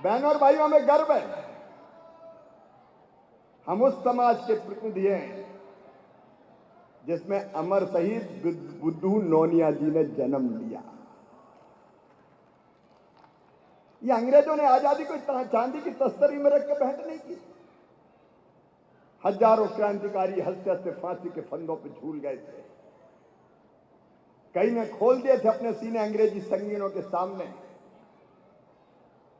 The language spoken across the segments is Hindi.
बहनों और भाइयों, हमें गर्व है, हम उस समाज के प्रतिनिधि हैं जिसमें अमर शहीद बुद्धू नोनिया जी ने जन्म लिया। ये अंग्रेजों ने आजादी को चांदी की तस्तरी में रख के भेंट नहीं की। हजारों क्रांतिकारी हंसते हंसते फांसी के फंदों पर झूल गए थे। कई ने खोल दिए थे अपने सीने अंग्रेजी संगीनों के सामने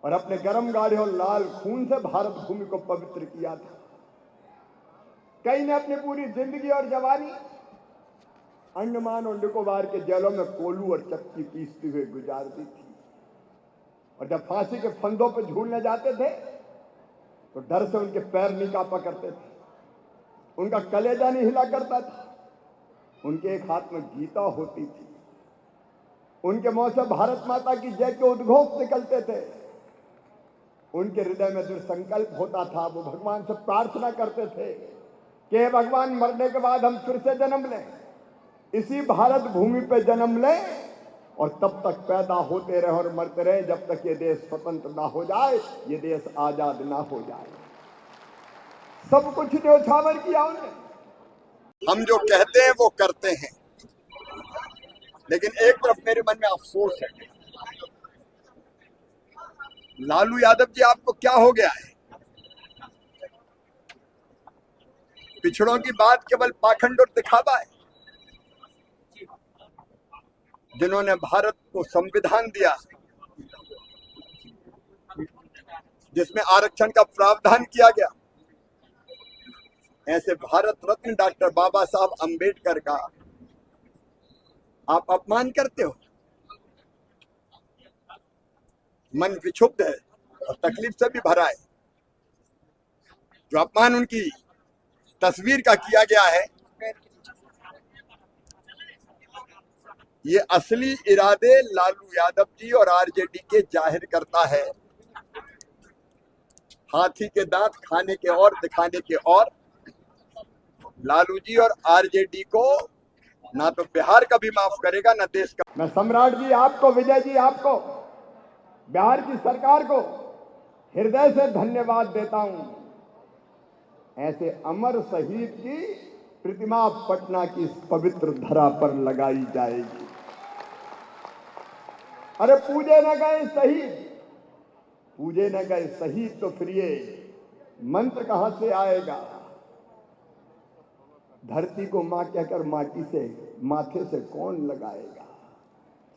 और अपने गर्म गाढ़े और लाल खून से भारत भूमि को पवित्र किया था। कई ने अपनी पूरी जिंदगी और जवानी अंडमान और निकोबार के जेलों में कोलू और चक्की पीसते हुए गुजार दी थी। और जब फांसी के फंदों पर झूलने जाते थे तो डर से उनके पैर नहीं कांपा करते थे, उनका कलेजा नहीं हिला करता था। उनके एक हाथ में गीता होती थी, उनके मुंह से भारत माता की जय के उद्घोष निकलते थे। उनके हृदय में दृढ़ संकल्प होता था। वो भगवान से प्रार्थना करते थे कि हे भगवान, मरने के बाद हम फिर से जन्म लें, इसी भारत भूमि पे जन्म लें और तब तक पैदा होते रहे और मरते रहे जब तक ये देश स्वतंत्र ना हो जाए, ये देश आजाद ना हो जाए। सब कुछ न्योछावर किया उन्होंने। हम जो कहते हैं वो करते हैं, लेकिन एक तरफ मेरे मन में अफसोस है। लालू यादव जी, आपको क्या हो गया है? पिछड़ों की बात केवल पाखंड और दिखावा है। जिन्होंने भारत को संविधान दिया जिसमें आरक्षण का प्रावधान किया गया, ऐसे भारत रत्न डॉक्टर बाबा साहब अंबेडकर का आप अपमान करते हो। मन विक्षुब्ध है और तकलीफ से भी भरा है। जो अपमान उनकी तस्वीर का किया गया है, ये असली इरादे लालू यादव जी और आरजेडी के जाहिर करता है। हाथी के दांत खाने के और दिखाने के और। लालू जी और आरजेडी को ना तो बिहार का भी माफ करेगा, ना देश का। मैं सम्राट जी आपको, विजय जी आपको, बिहार की सरकार को हृदय से धन्यवाद देता हूं। ऐसे अमर शहीद की प्रतिमा पटना की पवित्र धरा पर लगाई जाएगी। अरे पूजे न गए शहीद, पूजे न गए शहीद तो फिर ये मंत्र कहां से आएगा? धरती को मां कहकर माटी से माथे से कौन लगाएगा?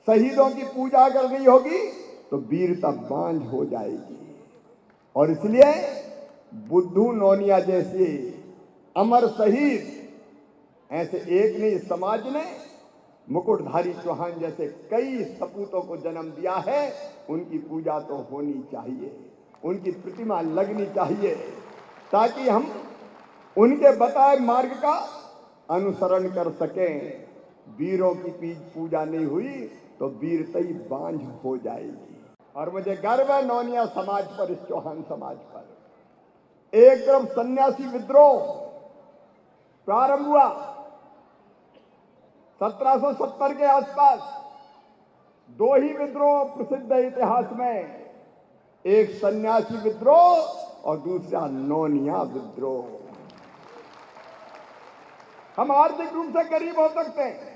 शहीदों की पूजा अगर नहीं होगी तो वीरता बांझ हो जाएगी। और इसलिए बुद्धू नोनिया जैसे अमर शहीद, ऐसे एक नहीं समाज ने मुकुटधारी चौहान जैसे कई सपूतों को जन्म दिया है। उनकी पूजा तो होनी चाहिए, उनकी प्रतिमा लगनी चाहिए, ताकि हम उनके बताए मार्ग का अनुसरण कर सकें। वीरों की पूजा नहीं हुई तो वीरता ही बांझ हो जाएगी। और मुझे गर्व है नोनिया समाज पर, इस चौहान समाज पर। एक तरफ सन्यासी विद्रोह प्रारंभ हुआ 1770 के आसपास। दो ही विद्रोह प्रसिद्ध है इतिहास में, एक सन्यासी विद्रोह और दूसरा नोनिया विद्रोह। हम आर्थिक रूप से गरीब हो सकते हैं,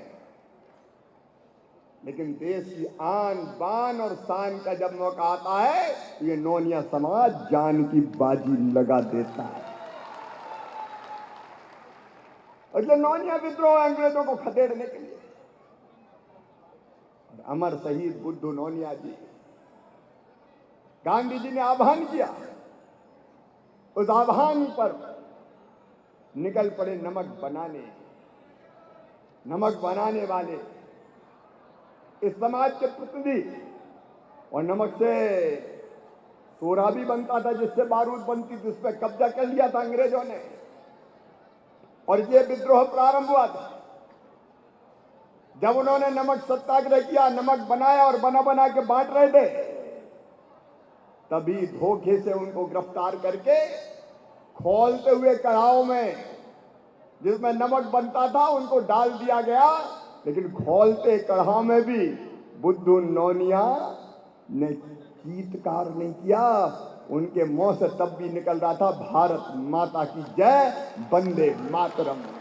लेकिन देश की आन बान और शान का जब मौका आता है तो ये नोनिया समाज जान की बाजी लगा देता है। और जो नोनिया विद्रोह अंग्रेजों को खदेड़ने के लिए, अमर शहीद बुद्धू नोनिया जी, गांधी जी ने आह्वान किया, उस आह्वान पर निकल पड़े नमक बनाने वाले इस समाज के प्रतिनिधि। और नमक से सोरा भी बनता था, जिससे बारूद बनती थी, उस पर कब्जा कर लिया था अंग्रेजों ने। और ये विद्रोह प्रारंभ हुआ था जब उन्होंने नमक सत्याग्रह किया, नमक बनाया और बना के बांट रहे थे। तभी धोखे से उनको गिरफ्तार करके खोलते हुए कढ़ाओं में जिसमें नमक बनता था उनको डाल दिया गया। लेकिन खोलते कढ़ा में भी बुद्धू नोनिया ने चीत्कार नहीं किया, उनके मुंह से तब भी निकल रहा था भारत माता की जय, वंदे मातरम।